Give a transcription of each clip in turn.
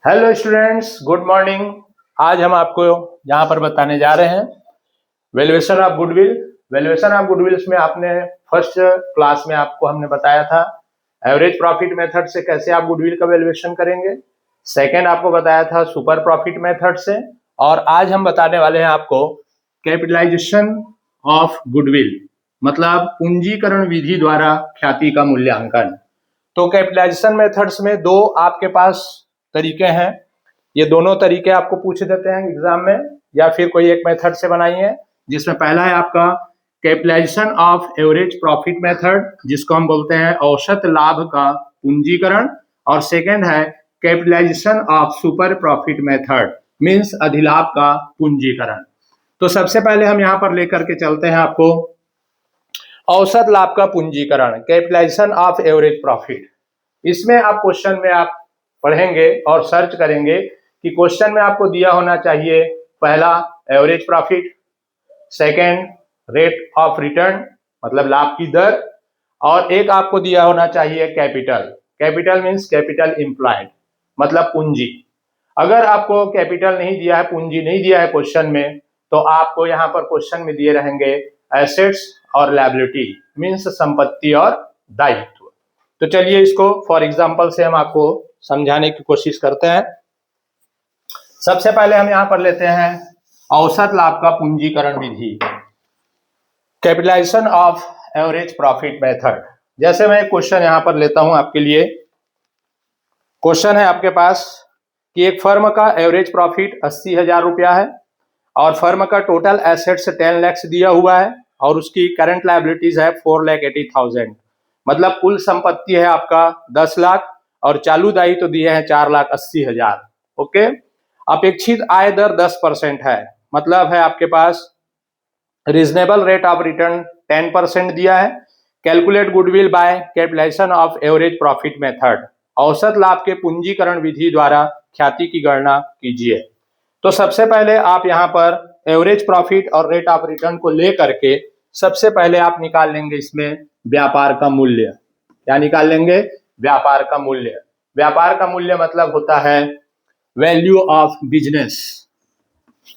Hello students, good morning. आज हम आपको यहाँ पर बताने जा रहे हैं valuation of goodwill. Valuation of goodwill में आपने फर्स्ट क्लास में आपको हमने बताया था एवरेज प्रॉफिट मेथड से कैसे आप गुडविल का वैल्यूएशन करेंगे। सेकंड आपको बताया था सुपर प्रॉफिट मेथड से, और आज हम बताने वाले हैं आपको कैपिटलाइजेशन ऑफ गुडविल, मतलब पूंजीकरण विधि द्वारा ख्याति का मूल्यांकन। तो कैपिटलाइजेशन मेथड्स में दो आपके पास तरीके हैं। ये दोनों तरीके आपको पूछ देते हैं एग्जाम में, या फिर कोई एक मेथड से बनाइए, जिसमें पहला है आपका capitalization of average profit method, जिसको हम बोलते हैं औसत लाभ का पूंजीकरण, और सेकंड है capitalization of super profit method, means अधिलाभ का पूंजीकरण। तो सबसे पहले हम यहाँ पर लेकर के चलते हैं आपको औसत लाभ का पूंजीकरण, कैपिटलाइजेशन ऑफ एवरेज प्रॉफिट। इसमें आप क्वेश्चन में आप पढ़ेंगे और सर्च करेंगे कि क्वेश्चन में आपको दिया होना चाहिए पहला average profit, second rate of return मतलब लाभ की दर, और एक आपको दिया होना चाहिए capital. Capital means capital employed मतलब पूंजी। अगर आपको कैपिटल नहीं दिया है, पूंजी नहीं दिया है क्वेश्चन में, तो आपको यहाँ पर क्वेश्चन में दिए रहेंगे एसेट्स और लायबिलिटी मींस संपत्ति और दायित्व। तो चलिए इसको फॉर एग्जांपल से हम आपको समझाने की कोशिश करते हैं। सबसे पहले हम यहां पर लेते हैं औसत लाभ का पूंजीकरण विधि, capitalization of average profit method. जैसे मैं क्वेश्चन यहां पर लेता हूं आपके लिए। क्वेश्चन है आपके पास कि एक फर्म का एवरेज प्रॉफिट 80,000 रुपया है और फर्म का टोटल एसेट्स 10 लाख दिया हुआ है और उसकी करंट लायबिलिटीज है 4,80,000, मतलब कुल संपत्ति है आपका 10 लाख और चालू दायित्व तो दिए हैं 4,80,000। ओके, अपेक्षित आय दर 10% है, मतलब है आपके पास रीजनेबल रेट ऑफ रिटर्न 10% दिया है। Calculate goodwill by capitalization of average profit method, औसत लाभ के पूंजीकरण विधि द्वारा ख्याति की गणना कीजिए। तो सबसे पहले आप यहाँ पर एवरेज प्रॉफिट और रेट ऑफ रिटर्न को लेकर के सबसे पहले आप निकाल लेंगे इसमें व्यापार का मूल्य। क्या निकाल लेंगे? व्यापार का मूल्य। व्यापार का मूल्य मतलब होता है value of business.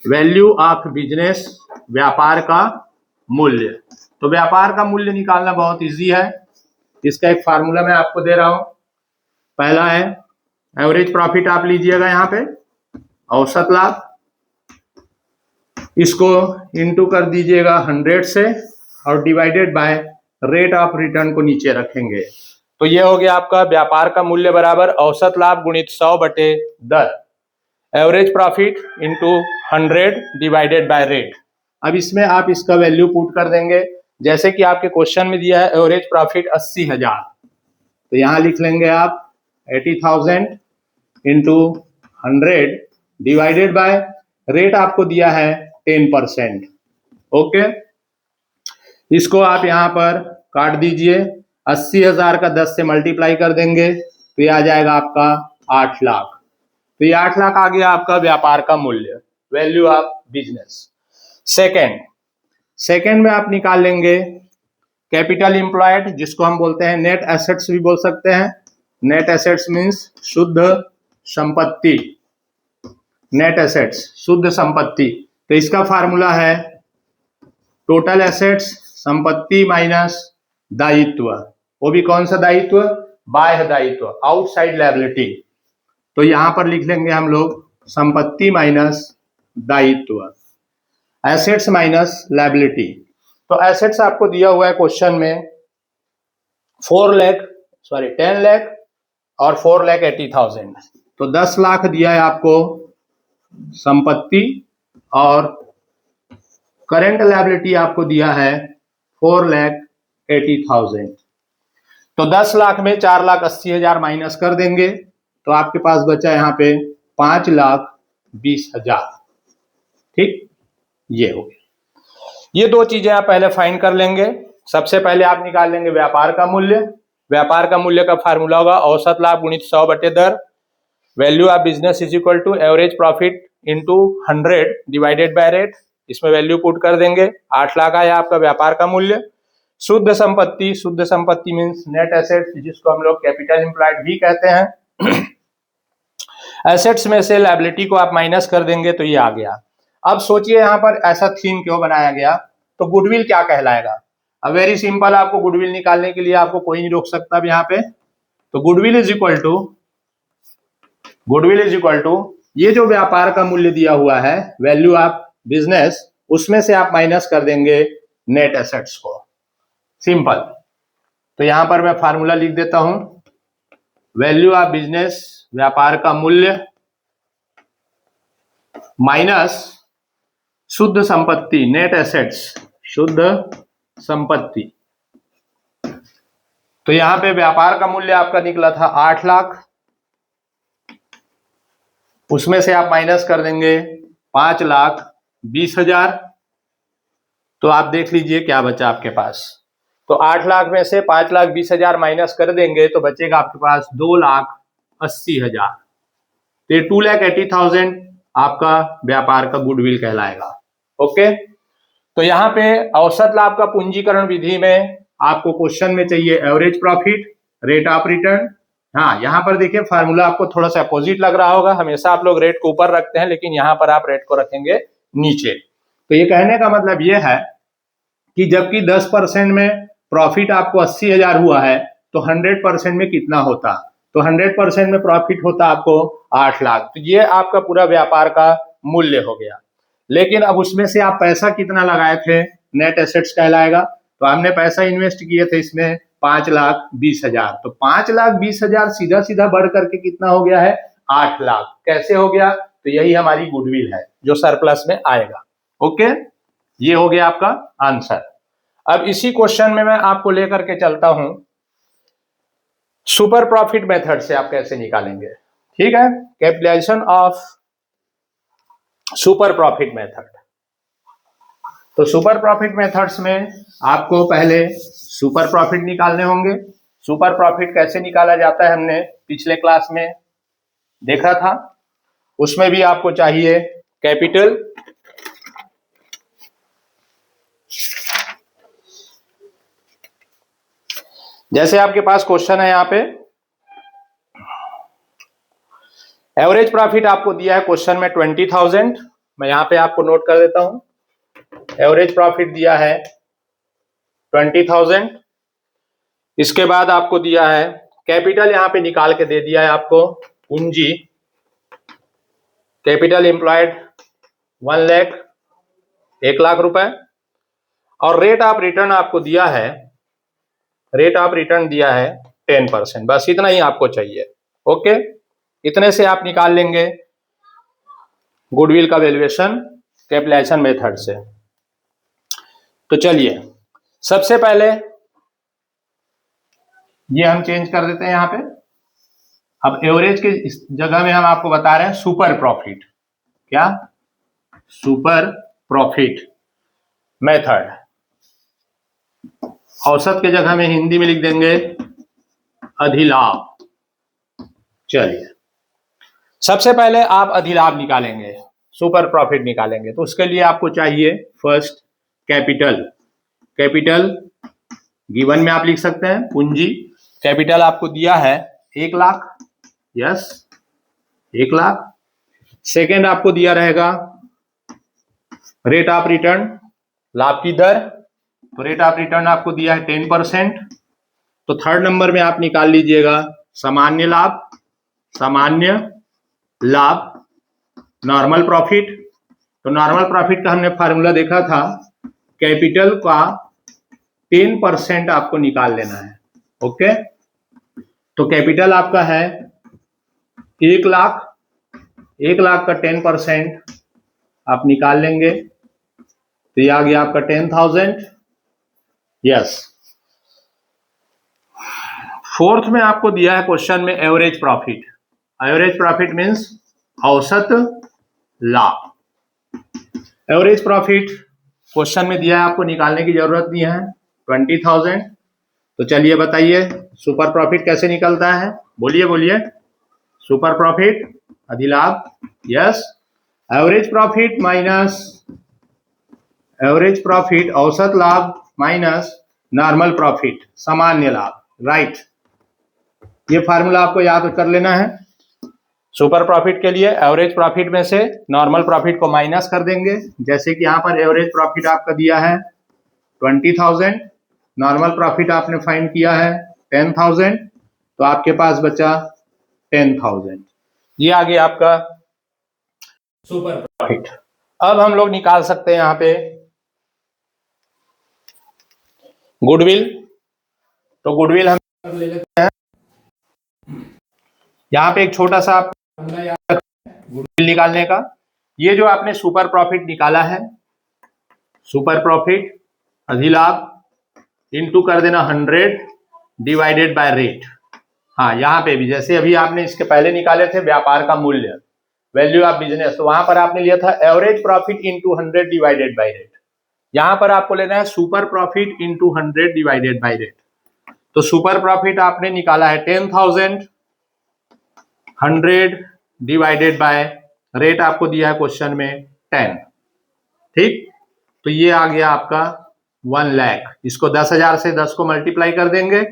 Value of business, व्यापार का मूल्य। तो व्यापार का मूल्य निकालना बहुत इजी है। इसका एक फार्मूला मैं आपको दे रहा हूं। पहला है एवरेज प्रॉफिट, आप लीजिएगा यहाँ पे औसत लाभ, इसको इनटू कर दीजिएगा 100 से और divided by rate of return को नीचे रखेंगे। तो ये हो गया आपका व्यापार का मूल्य बराबर औसत लाभ गुणित 100/10, average profit into 100 divided by rate. अब इसमें आप इसका वैल्यू पुट कर देंगे, जैसे कि आपके क्वेश्चन में दिया है एवरेज प्रॉफिट 80,000, तो यहां लिख लेंगे आप 80,000 इंटू 100 डिवाइडेड बाय रेट आपको दिया है 10%। ओके, इसको आप यहां पर काट दीजिए। 80,000 का 10 से मल्टीप्लाई कर देंगे तो ये आ जाएगा आपका 8 लाख। तो ये 8 लाख आ गया आपका व्यापार का मूल्य, वैल्यू ऑफ बिजनेस। सेकेंड में आप निकाल लेंगे कैपिटल एम्प्लॉयड, जिसको हम बोलते हैं नेट एसेट्स भी बोल सकते हैं। नेट एसेट्स मींस शुद्ध संपत्ति, नेट एसेट्स शुद्ध संपत्ति। तो इसका फार्मूला है टोटल एसेट्स संपत्ति माइनस दायित्व, वो भी कौन सा दायित्व? बाह्य दायित्व, आउटसाइड लायबिलिटी। तो यहां पर लिख लेंगे हम लोग संपत्ति माइनस दायित्व, एसेट्स माइनस लायबिलिटी। तो एसेट्स आपको दिया हुआ है क्वेश्चन में 10 लाख और 4,80,000, तो 10 लाख दिया है आपको संपत्ति और करंट लायबिलिटी आपको दिया है 4,80,000। तो 10 लाख में 4,80,000 माइनस कर देंगे तो आपके पास बचा यहाँ पे 5,20,000। ठीक, ये हो गया। ये दो चीजें आप पहले फाइंड कर लेंगे। सबसे पहले आप निकाल लेंगे व्यापार का मूल्य। व्यापार का मूल्य का फार्मूला होगा औसत लाभ गुणित 100/10, value of business is equal to average profit into 100 divided by rate. इसमें वैल्यू पुट कर देंगे, 8 लाख आया आपका व्यापार का मूल्य। शुद्ध संपत्ति, शुद्ध संपत्ति मींस नेट एसेट्स, जिसको हम लोग कैपिटल एम्प्लॉयड भी कहते हैं। एसेट्स में से लायबिलिटी को आप माइनस कर देंगे तो ये आ गया। अब सोचिए यहाँ पर ऐसा थीम क्यों बनाया गया, तो गुडविल क्या कहलाएगा। अब वेरी सिंपल, आपको गुडविल निकालने के लिए आपको कोई नहीं रोक सकता अब यहाँ पे। तो गुडविल इज इक्वल टू ये जो व्यापार का मूल्य दिया हुआ है, वैल्यू ऑफ बिजनेस, उसमें से आप माइनस कर देंगे नेट एसेट्स को। सिंपल। तो यहां पर मैं फार्मूला लिख देता हूं, वैल्यू ऑफ बिजनेस, व्यापार का मूल्य, माइनस शुद्ध संपत्ति, नेट एसेट्स, शुद्ध संपत्ति। तो यहां पे व्यापार का मूल्य आपका निकला था 8 लाख, उसमें से आप माइनस कर देंगे 5,20,000। तो आप देख लीजिए क्या बचा आपके पास। तो 8 लाख में से 5,20,000 माइनस कर देंगे तो बचेगा आपके पास 2,80,000। तो ये 2,80,000 आपका व्यापार का गुडविल कहलाएगा। ओके, तो यहाँ पे औसत लाभ का पूंजीकरण विधि में आपको क्वेश्चन में चाहिए average profit, rate of return. हाँ, यहाँ पर देखिए फार्मूला आपको थोड़ा सा अपोजिट लग रहा होगा, हमेशा आप लोग रेट को ऊपर रखते हैं, लेकिन यहाँ पर आप रेट को रखेंगे नीचे। तो ये कहने का मतलब ये है कि जबकि 10% में प्रॉफिट आपको 80,000 हुआ है, तो 100% में कितना होता, तो 100% में प्रॉफिट होता आपको 8 लाख। तो ये आपका पूरा व्यापार का मूल्य हो गया। लेकिन अब उसमें से आप पैसा कितना लगाए थे, नेट एसेट्स कहलाएगा। तो हमने पैसा इन्वेस्ट किए थे इसमें 5,20,000। तो 5,20,000 सीधा सीधा बढ़ करके कितना हो गया है, 8 लाख। कैसे हो गया, तो यही हमारी गुडविल है जो सरप्लस में आएगा। ओके, ये हो गया आपका आंसर। अब इसी क्वेश्चन में मैं आपको लेकर के चलता हूं सुपर प्रॉफिट मेथड से आप कैसे निकालेंगे। ठीक है, capitalization of super profit method. तो सुपर प्रॉफिट मेथड्स में आपको पहले सुपर प्रॉफिट निकालने होंगे। सुपर प्रॉफिट कैसे निकाला जाता है हमने पिछले क्लास में देखा था। उसमें भी आपको चाहिए कैपिटल, जैसे आपके पास क्वेश्चन है यहाँ पे एवरेज प्रॉफिट आपको दिया है क्वेश्चन में 20,000। मैं यहाँ पे आपको नोट कर देता हूं, एवरेज प्रॉफिट दिया है 20,000। इसके बाद आपको दिया है कैपिटल, यहाँ पे निकाल के दे दिया है आपको पूंजी, कैपिटल एम्प्लॉयड 1 लाख, 1 लाख रुपए। और रेट ऑफ रिटर्न आपको दिया है, रेट ऑफ रिटर्न दिया है 10%। बस इतना ही आपको चाहिए। ओके, इतने से आप निकाल लेंगे गुडविल का वैल्यूएशन कैपिटलाइजेशन मेथड से। तो चलिए सबसे पहले ये हम चेंज कर देते हैं यहाँ पे। अब एवरेज के जगह में हम आपको बता रहे हैं सुपर प्रॉफिट। क्या, सुपर प्रॉफिट मेथड। औसत के जगह में हिंदी में लिख देंगे अधिलाभ। चलिए सबसे पहले आप अधिलाभ निकालेंगे, सुपर प्रॉफिट निकालेंगे। तो उसके लिए आपको चाहिए फर्स्ट कैपिटल। कैपिटल गिवन में आप लिख सकते हैं पूंजी। कैपिटल आपको दिया है 1 लाख, यस 1 लाख। सेकेंड आपको दिया रहेगा रेट ऑफ रिटर्न, लाभ की दर। तो रेट ऑफ रिटर्न आपको दिया है 10%। तो थर्ड नंबर में आप निकाल लीजिएगा सामान्य लाभ, सामान्य लाभ, नॉर्मल प्रॉफिट। तो नॉर्मल प्रॉफिट का हमने फार्मूला देखा था, कैपिटल का 10% आपको निकाल लेना है। ओके, तो कैपिटल आपका है 1 लाख, 1 लाख का 10% आप निकाल लेंगे तो ये आ गया आपका 10,000। यस। फोर्थ में आपको दिया है क्वेश्चन में average profit. Average profit means औसत लाभ। एवरेज प्रॉफिट क्वेश्चन में दिया है, आपको निकालने की जरूरत नहीं है, 20,000। तो चलिए बताइए सुपर प्रॉफिट कैसे निकलता है, बोलिए बोलिए। सुपर प्रॉफिट अधिलाभ, yes. Average profit minus average profit औसत लाभ माइनस नॉर्मल प्रॉफिट सामान्य लाभ, राइट। ये फार्मूला आपको याद कर लेना है। सुपर प्रॉफिट के लिए एवरेज प्रॉफिट में से नॉर्मल प्रॉफिट को माइनस कर देंगे। जैसे कि यहाँ पर एवरेज प्रॉफिट आपका दिया है 20,000, नॉर्मल प्रॉफिट आपने फाइंड किया है 10,000, तो आपके पास बचा 10,000। ये आ गया आपका सुपर प्रॉफिट। अब हम लोग निकाल सकते हैं यहाँ पे गुडविल। तो गुडविल हम ले लेते हैं। यहाँ पे एक छोटा सा फॉर्मूला याद रखें गुडविल निकालने का। ये जो आपने सुपर प्रॉफिट निकाला है, सुपर प्रॉफिट अधिलाभ इनटू कर देना 100 डिवाइडेड बाय रेट। हाँ, यहाँ पे भी जैसे अभी आपने इसके पहले निकाले थे व्यापार का मूल्य, वैल्यू ऑफ बिजनेस, तो वहां पर आपने लिया था average profit into 100 divided by rate. यहां पर आपको लेना है super profit into 100 divided by rate. तो सुपर प्रॉफिट आपने निकाला है 10,000, 100 डिवाइडेड बाय रेट आपको दिया है क्वेश्चन में 10। ठीक, तो ये आ गया आपका 1 लाख। इसको 10,000 से 10 को मल्टीप्लाई कर देंगे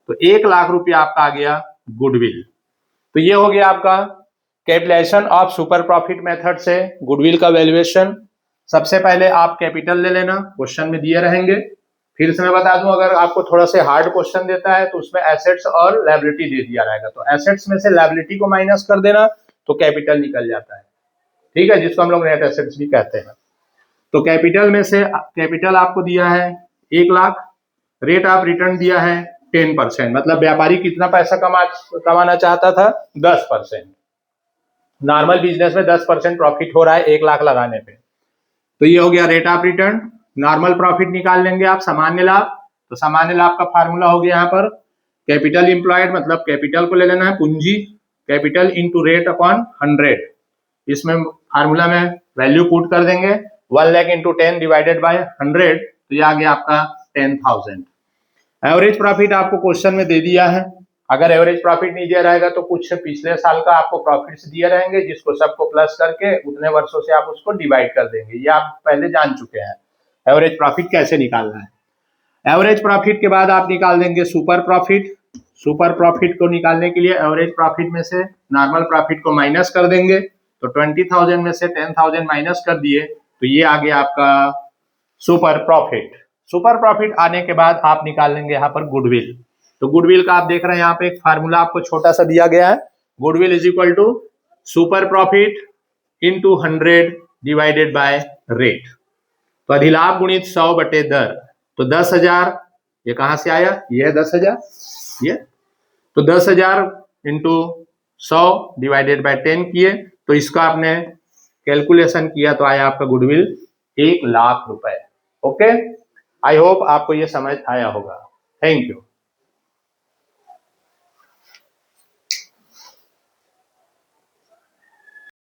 तो 1 लाख रुपया आपका आ गया गुडविल। तो ये हो गया आपका capitalization of super profit method से गुडविल का वैल्यूएशन। सबसे पहले आप कैपिटल ले लेना, क्वेश्चन में दिए रहेंगे। फिर से मैं बता दूं, अगर आपको थोड़ा से हार्ड क्वेश्चन देता है तो उसमें एसेट्स और लायबिलिटी दे दिया रहेगा, तो एसेट्स में से लायबिलिटी को माइनस कर देना तो कैपिटल निकल जाता है। ठीक है, जिसको हम लोग नेट एसेट्स भी कहते हैं। तो कैपिटल में से कैपिटल आपको दिया है 1 लाख, रेट ऑफ रिटर्न दिया है 10%, मतलब व्यापारी कितना पैसा कमाना चाहता था 10%। नॉर्मल बिजनेस में 10% प्रॉफिट हो रहा है 1 लाख लगाने पे। तो ये हो गया rate of return. Normal profit निकाल लेंगे आप, सामान्य लाभ। तो सामान्य लाभ का फार्मूला हो गया यहाँ पर कैपिटल इंप्लॉयड, मतलब कैपिटल को ले लेना है पूंजी, कैपिटल इनटू रेट अपॉन 100। इसमें फार्मूला में वैल्यू पुट कर देंगे 1 लाख इंटू 10 डिवाइडेड बाय 100, तो ये आ गया आपका 10,000। एवरेज प्रॉफिट आपको क्वेश्चन में दे दिया है। अगर एवरेज प्रॉफिट नहीं दिया रहेगा तो कुछ पिछले साल का आपको प्रॉफिट्स दिए रहेंगे, जिसको सबको प्लस करके उतने वर्षों से आप उसको डिवाइड कर देंगे। ये आप पहले जान चुके हैं एवरेज प्रॉफिट कैसे निकालना है। एवरेज प्रॉफिट के बाद आप निकाल देंगे सुपर प्रॉफिट। सुपर प्रॉफिट को निकालने के लिए एवरेज प्रॉफिट में से नॉर्मल प्रॉफिट को माइनस कर देंगे। तो 20,000 में से 10,000 माइनस कर दिए तो ये आ गया आपका सुपर प्रॉफिट। सुपर प्रॉफिट आने के बाद आप निकाल लेंगे यहाँ पर गुडविल। तो गुडविल का आप देख रहे हैं यहाँ पे एक फार्मूला आपको छोटा सा दिया गया है, goodwill is equal to super profit into 100 divided by rate. तो अधिलाभ गुणित 100 बटे दर। तो 10,000 ये कहां से आया, ये है 10,000, ये तो 10,000 इंटू 100 डिवाइडेड बाय 10 किए तो इसका आपने कैलकुलेशन किया तो आया आपका गुडविल 1 लाख रुपए। ओके, आई होप आपको ये समझ आया होगा। Thank you.